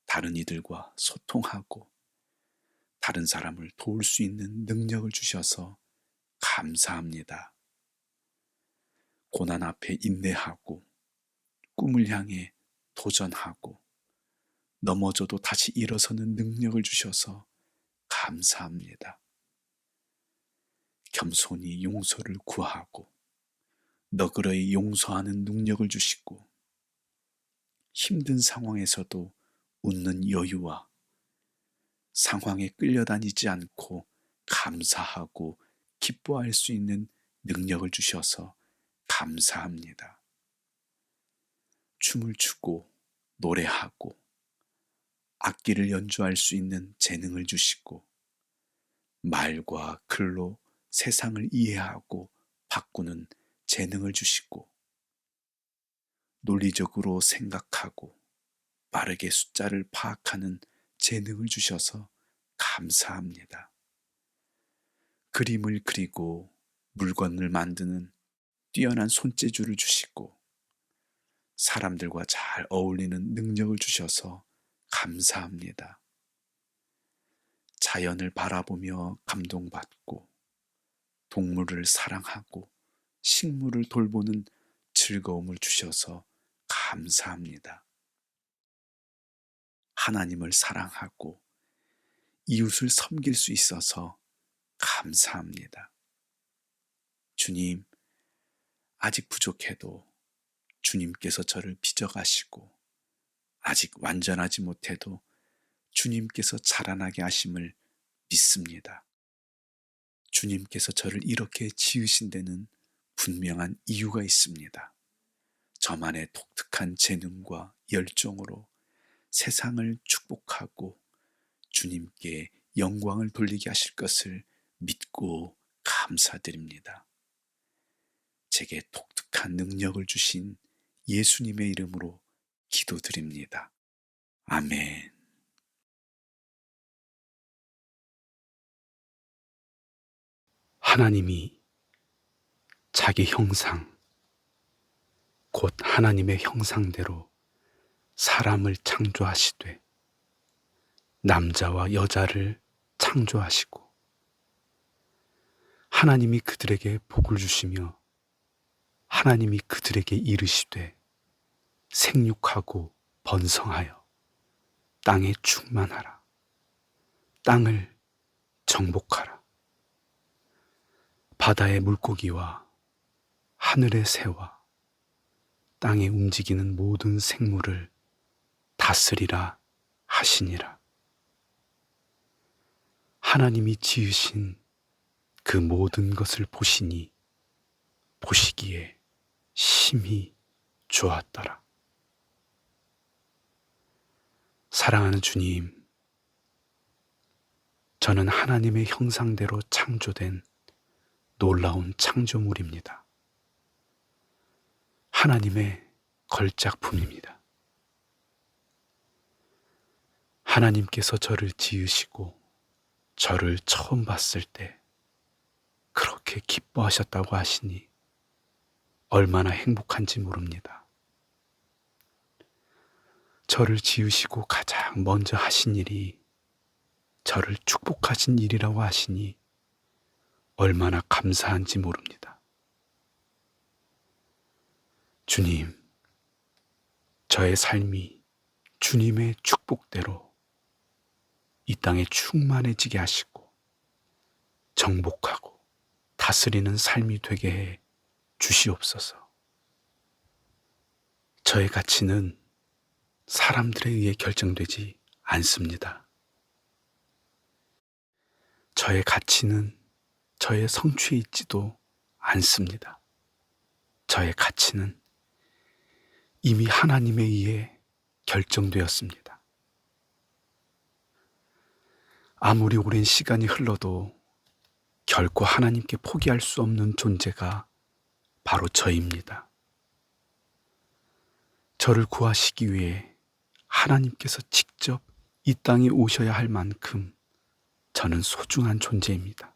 다른 이들과 소통하고 다른 사람을 도울 수 있는 능력을 주셔서 감사합니다. 고난 앞에 인내하고 꿈을 향해 도전하고 넘어져도 다시 일어서는 능력을 주셔서 감사합니다. 겸손히 용서를 구하고 너그러이 용서하는 능력을 주시고 힘든 상황에서도 웃는 여유와 상황에 끌려다니지 않고 감사하고 기뻐할 수 있는 능력을 주셔서 감사합니다. 춤을 추고 노래하고 악기를 연주할 수 있는 재능을 주시고 말과 글로 세상을 이해하고 바꾸는 재능을 주시고 논리적으로 생각하고 빠르게 숫자를 파악하는 재능을 주셔서 감사합니다. 그림을 그리고 물건을 만드는 뛰어난 손재주를 주시고 사람들과 잘 어울리는 능력을 주셔서 감사합니다. 자연을 바라보며 감동받고 동물을 사랑하고 식물을 돌보는 즐거움을 주셔서 감사합니다. 하나님을 사랑하고 이웃을 섬길 수 있어서 감사합니다. 주님, 아직 부족해도 주님께서 저를 빚어가시고 아직 완전하지 못해도 주님께서 자라나게 하심을 믿습니다. 주님께서 저를 이렇게 지으신 데는 분명한 이유가 있습니다. 저만의 독특한 재능과 열정으로 세상을 축복하고 주님께 영광을 돌리게 하실 것을 믿고 감사드립니다. 제게 독특한 능력을 주신 예수님의 이름으로 기도드립니다. 아멘. 하나님이 자기 형상, 곧 하나님의 형상대로 사람을 창조하시되 남자와 여자를 창조하시고 하나님이 그들에게 복을 주시며 하나님이 그들에게 이르시되 생육하고 번성하여 땅에 충만하라. 땅을 정복하라. 바다의 물고기와 하늘의 새와 땅에 움직이는 모든 생물을 다스리라 하시니라. 하나님이 지으신 그 모든 것을 보시니 보시기에 심히 좋았더라. 사랑하는 주님, 저는 하나님의 형상대로 창조된 놀라운 창조물입니다. 하나님의 걸작품입니다. 하나님께서 저를 지으시고 저를 처음 봤을 때 그렇게 기뻐하셨다고 하시니 얼마나 행복한지 모릅니다. 저를 지으시고 가장 먼저 하신 일이 저를 축복하신 일이라고 하시니 얼마나 감사한지 모릅니다. 주님, 저의 삶이 주님의 축복대로 이 땅에 충만해지게 하시고 정복하고 다스리는 삶이 되게 해 주시옵소서. 저의 가치는 사람들에 의해 결정되지 않습니다. 저의 가치는 저의 성취에 있지도 않습니다. 저의 가치는 이미 하나님에 의해 결정되었습니다. 아무리 오랜 시간이 흘러도 결코 하나님께 포기할 수 없는 존재가 바로 저입니다. 저를 구하시기 위해 하나님께서 직접 이 땅에 오셔야 할 만큼 저는 소중한 존재입니다.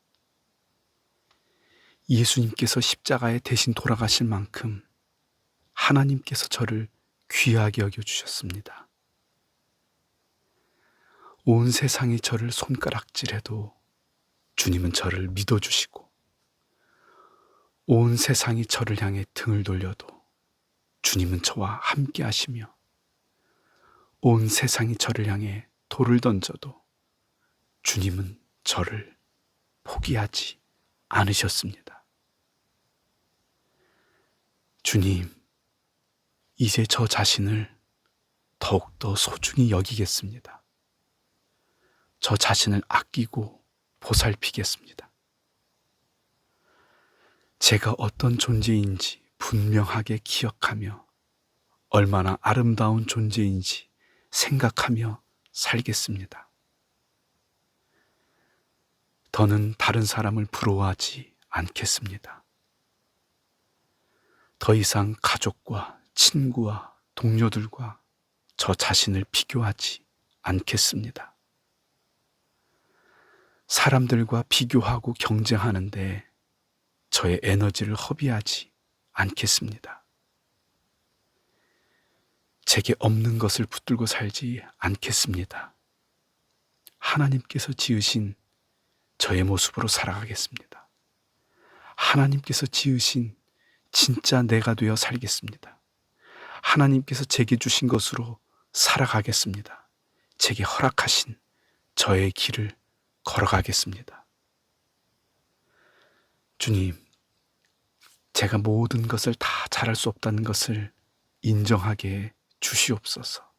예수님께서 십자가에 대신 돌아가실 만큼 하나님께서 저를 귀하게 여겨주셨습니다. 온 세상이 저를 손가락질해도 주님은 저를 믿어주시고 온 세상이 저를 향해 등을 돌려도 주님은 저와 함께 하시며 온 세상이 저를 향해 돌을 던져도 주님은 저를 포기하지 않으셨습니다. 주님, 이제 저 자신을 더욱더 소중히 여기겠습니다. 저 자신을 아끼고 보살피겠습니다. 제가 어떤 존재인지 분명하게 기억하며 얼마나 아름다운 존재인지 생각하며 살겠습니다. 더는 다른 사람을 부러워하지 않겠습니다. 더 이상 가족과 친구와 동료들과 저 자신을 비교하지 않겠습니다. 사람들과 비교하고 경쟁하는데 저의 에너지를 허비하지 않겠습니다. 제게 없는 것을 붙들고 살지 않겠습니다. 하나님께서 지으신 저의 모습으로 살아가겠습니다. 하나님께서 지으신 진짜 내가 되어 살겠습니다. 하나님께서 제게 주신 것으로 살아가겠습니다. 제게 허락하신 저의 길을 걸어가겠습니다. 주님, 제가 모든 것을 다 잘할 수 없다는 것을 인정하게 해 주시옵소서.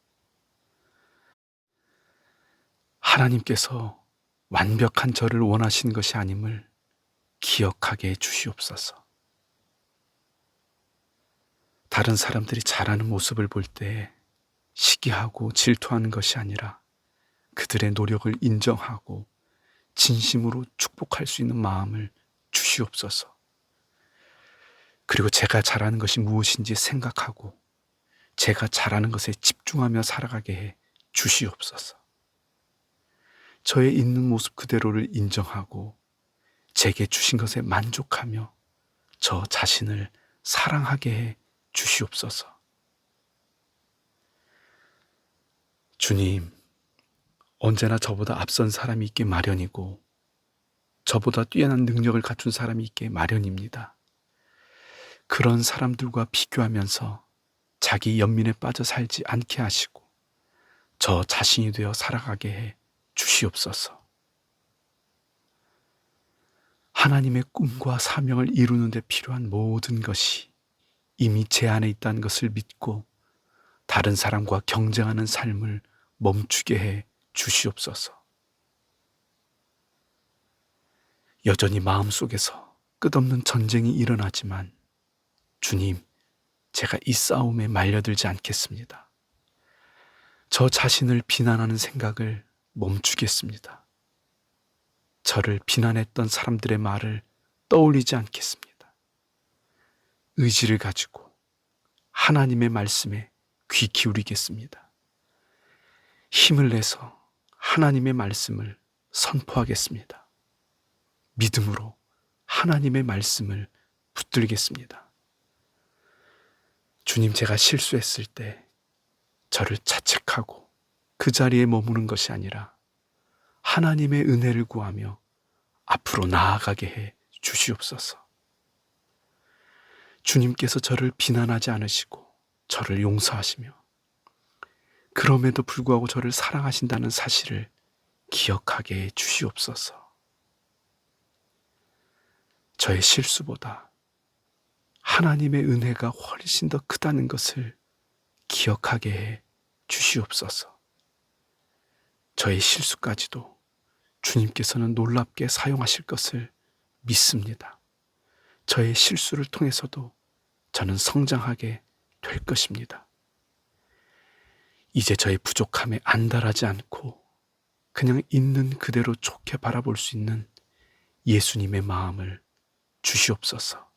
하나님께서 완벽한 저를 원하시는 것이 아님을 기억하게 해 주시옵소서. 다른 사람들이 잘하는 모습을 볼 때 시기하고 질투하는 것이 아니라 그들의 노력을 인정하고 진심으로 축복할 수 있는 마음을 주시옵소서. 그리고 제가 잘하는 것이 무엇인지 생각하고 제가 잘하는 것에 집중하며 살아가게 해 주시옵소서. 저의 있는 모습 그대로를 인정하고 제게 주신 것에 만족하며 저 자신을 사랑하게 해 주시옵소서. 주님, 언제나 저보다 앞선 사람이 있기 마련이고 저보다 뛰어난 능력을 갖춘 사람이 있기 마련입니다. 그런 사람들과 비교하면서 자기 연민에 빠져 살지 않게 하시고 저 자신이 되어 살아가게 해 주시옵소서. 하나님의 꿈과 사명을 이루는 데 필요한 모든 것이 이미 제 안에 있다는 것을 믿고 다른 사람과 경쟁하는 삶을 멈추게 해 주시옵소서. 여전히 마음속에서 끝없는 전쟁이 일어나지만 주님, 제가 이 싸움에 말려들지 않겠습니다. 저 자신을 비난하는 생각을 멈추겠습니다. 저를 비난했던 사람들의 말을 떠올리지 않겠습니다. 의지를 가지고 하나님의 말씀에 귀 기울이겠습니다. 힘을 내서 하나님의 말씀을 선포하겠습니다. 믿음으로 하나님의 말씀을 붙들겠습니다. 주님, 제가 실수했을 때 저를 자책하고 그 자리에 머무는 것이 아니라 하나님의 은혜를 구하며 앞으로 나아가게 해 주시옵소서. 주님께서 저를 비난하지 않으시고 저를 용서하시며 그럼에도 불구하고 저를 사랑하신다는 사실을 기억하게 해 주시옵소서. 저의 실수보다 하나님의 은혜가 훨씬 더 크다는 것을 기억하게 해 주시옵소서. 저의 실수까지도 주님께서는 놀랍게 사용하실 것을 믿습니다. 저의 실수를 통해서도 저는 성장하게 될 것입니다. 이제 저의 부족함에 안달하지 않고 그냥 있는 그대로 좋게 바라볼 수 있는 예수님의 마음을 주시옵소서.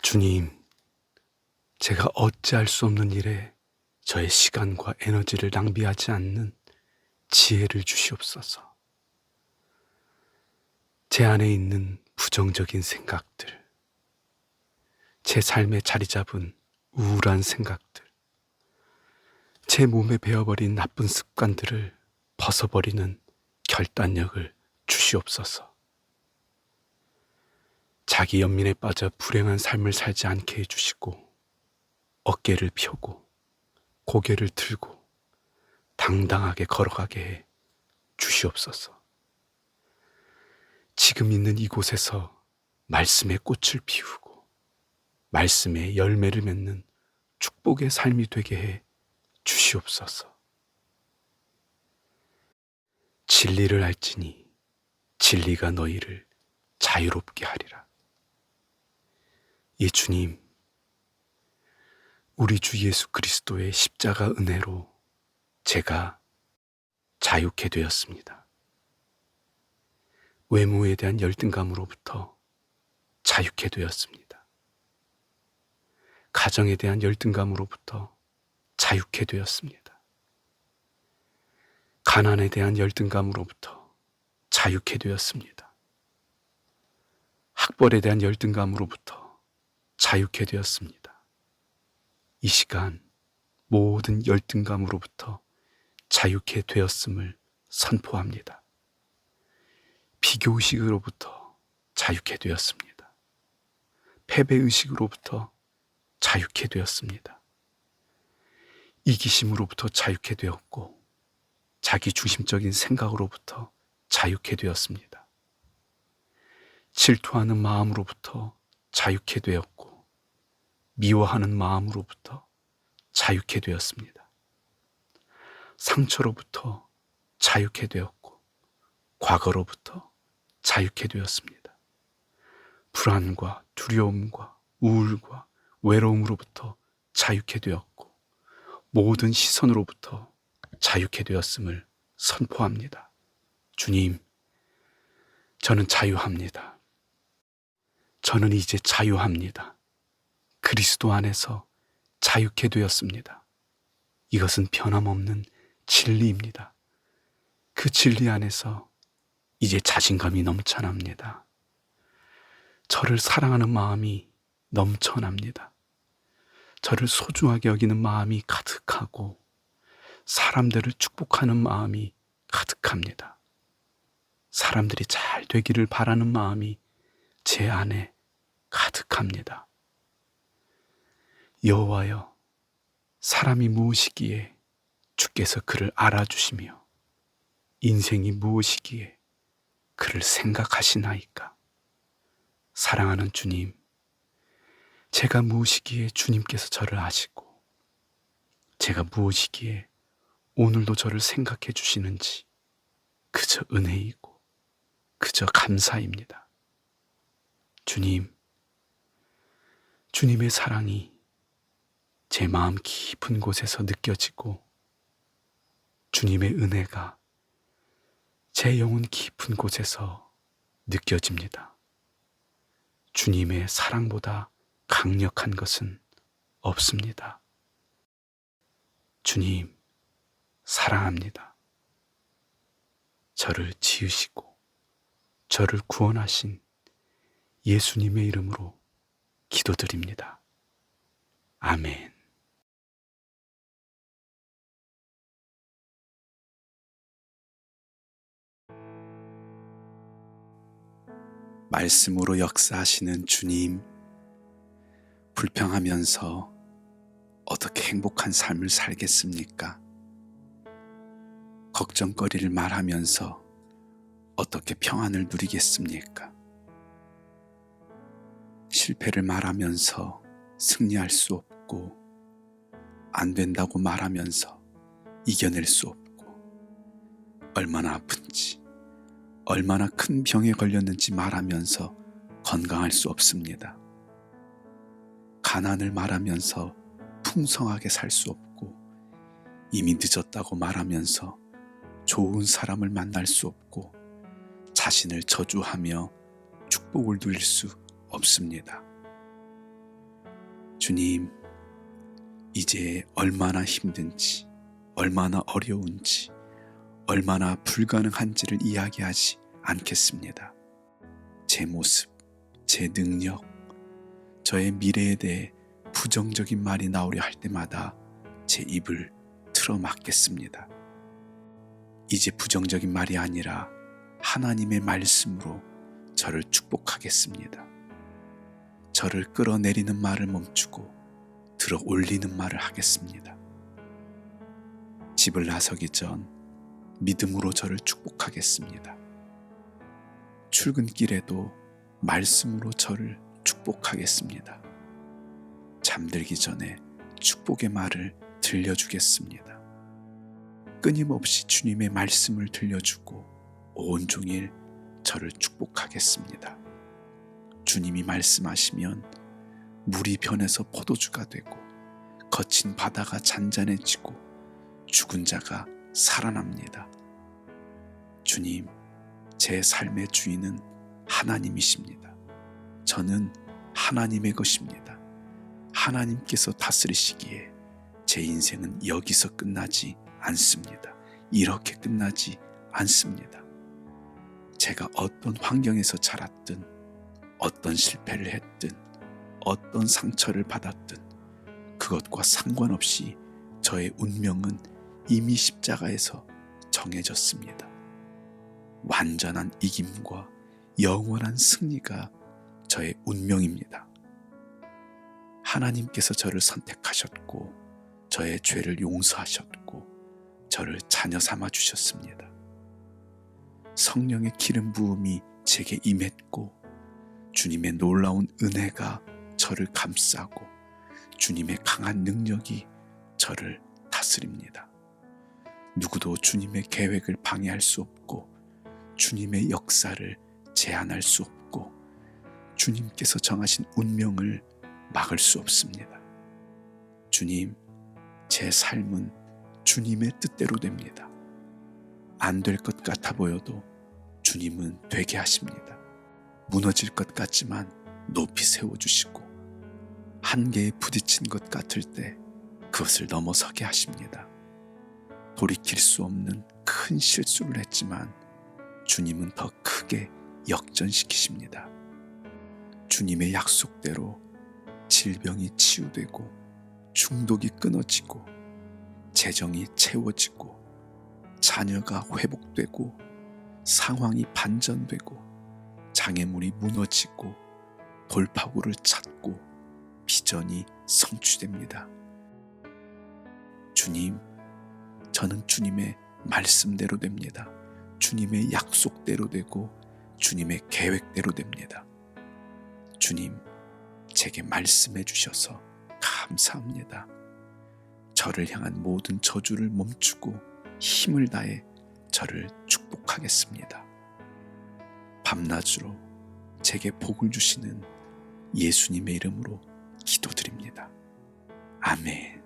주님, 제가 어찌할 수 없는 일에 저의 시간과 에너지를 낭비하지 않는 지혜를 주시옵소서. 제 안에 있는 부정적인 생각들, 제 삶에 자리 잡은 우울한 생각들, 제 몸에 배어버린 나쁜 습관들을 벗어버리는 결단력을 주시옵소서. 자기 연민에 빠져 불행한 삶을 살지 않게 해주시고 어깨를 펴고 고개를 들고 당당하게 걸어가게 해 주시옵소서. 지금 있는 이곳에서 말씀의 꽃을 피우고 말씀의 열매를 맺는 축복의 삶이 되게 해 주시옵소서. 진리를 알지니 진리가 너희를 자유롭게 하리라. 예, 주님, 우리 주 예수 그리스도의 십자가 은혜로 제가 자유케 되었습니다. 외모에 대한 열등감으로부터 자유케 되었습니다. 가정에 대한 열등감으로부터 자유케 되었습니다. 가난에 대한 열등감으로부터 자유케 되었습니다. 학벌에 대한 열등감으로부터 자유케 되었습니다. 이 시간 모든 열등감으로부터 자유케 되었음을 선포합니다. 비교의식으로부터 자유케 되었습니다. 패배의식으로부터 자유케 되었습니다. 이기심으로부터 자유케 되었고 자기중심적인 생각으로부터 자유케 되었습니다. 질투하는 마음으로부터 자유케 되었고 미워하는 마음으로부터 자유케 되었습니다. 상처로부터 자유케 되었고 과거로부터 자유케 되었습니다. 불안과 두려움과 우울과 외로움으로부터 자유케 되었고 모든 시선으로부터 자유케 되었음을 선포합니다. 주님, 저는 자유합니다. 저는 이제 자유합니다. 그리스도 안에서 자유케 되었습니다. 이것은 변함없는 진리입니다. 그 진리 안에서 이제 자신감이 넘쳐납니다. 저를 사랑하는 마음이 넘쳐납니다. 저를 소중하게 여기는 마음이 가득하고 사람들을 축복하는 마음이 가득합니다. 사람들이 잘 되기를 바라는 마음이 제 안에 가득합니다. 여호와여, 사람이 무엇이기에 주께서 그를 알아주시며 인생이 무엇이기에 그를 생각하시나이까. 사랑하는 주님, 제가 무엇이기에 주님께서 저를 아시고 제가 무엇이기에 오늘도 저를 생각해 주시는지 그저 은혜이고 그저 감사입니다. 주님, 주님의 사랑이 제 마음 깊은 곳에서 느껴지고 주님의 은혜가 제 영혼 깊은 곳에서 느껴집니다. 주님의 사랑보다 강력한 것은 없습니다. 주님, 사랑합니다. 저를 지으시고 저를 구원하신 예수님의 이름으로 기도드립니다. 아멘. 말씀으로 역사하시는 주님, 불평하면서 어떻게 행복한 삶을 살겠습니까? 걱정거리를 말하면서 어떻게 평안을 누리겠습니까? 실패를 말하면서 승리할 수 없고, 안 된다고 말하면서 이겨낼 수 없고, 얼마나 아픈지, 얼마나 큰 병에 걸렸는지 말하면서 건강할 수 없습니다. 가난을 말하면서 풍성하게 살 수 없고, 이미 늦었다고 말하면서 좋은 사람을 만날 수 없고, 자신을 저주하며 축복을 누릴 수 없습니다. 주님, 이제 얼마나 힘든지, 얼마나 어려운지, 얼마나 불가능한지를 이야기하지 않겠습니다. 제 모습, 제 능력, 저의 미래에 대해 부정적인 말이 나오려 할 때마다 제 입을 틀어막겠습니다. 이제 부정적인 말이 아니라 하나님의 말씀으로 저를 축복하겠습니다. 저를 끌어내리는 말을 멈추고 들어 올리는 말을 하겠습니다. 집을 나서기 전 믿음으로 저를 축복하겠습니다. 출근길에도 말씀으로 저를 축복하겠습니다. 잠들기 전에 축복의 말을 들려주겠습니다. 끊임없이 주님의 말씀을 들려주고 온종일 저를 축복하겠습니다. 주님이 말씀하시면 물이 변해서 포도주가 되고 거친 바다가 잔잔해지고 죽은 자가 살아납니다. 주님, 제 삶의 주인은 하나님이십니다. 저는 하나님의 것입니다. 하나님께서 다스리시기에 제 인생은 여기서 끝나지 않습니다. 이렇게 끝나지 않습니다. 제가 어떤 환경에서 자랐든 어떤 실패를 했든 어떤 상처를 받았든 그것과 상관없이 저의 운명은 이미 십자가에서 정해졌습니다. 완전한 이김과 영원한 승리가 저의 운명입니다. 하나님께서 저를 선택하셨고 저의 죄를 용서하셨고 저를 자녀 삼아 주셨습니다. 성령의 기름 부음이 제게 임했고 주님의 놀라운 은혜가 저를 감싸고 주님의 강한 능력이 저를 다스립니다. 누구도 주님의 계획을 방해할 수 없고 주님의 역사를 제한할 수 없고 주님께서 정하신 운명을 막을 수 없습니다. 주님, 제 삶은 주님의 뜻대로 됩니다. 안 될 것 같아 보여도 주님은 되게 하십니다. 무너질 것 같지만 높이 세워주시고 한계에 부딪힌 것 같을 때 그것을 넘어서게 하십니다. 돌이킬 수 없는 큰 실수를 했지만 주님은 더 크게 역전시키십니다. 주님의 약속대로 질병이 치유되고 중독이 끊어지고 재정이 채워지고 자녀가 회복되고 상황이 반전되고 장애물이 무너지고 돌파구를 찾고 비전이 성취됩니다. 주님, 저는 주님의 말씀대로 됩니다. 주님의 약속대로 되고 주님의 계획대로 됩니다. 주님, 제게 말씀해 주셔서 감사합니다. 저를 향한 모든 저주를 멈추고 힘을 다해 저를 축복하겠습니다. 밤낮으로 제게 복을 주시는 예수님의 이름으로 기도드립니다. 아멘.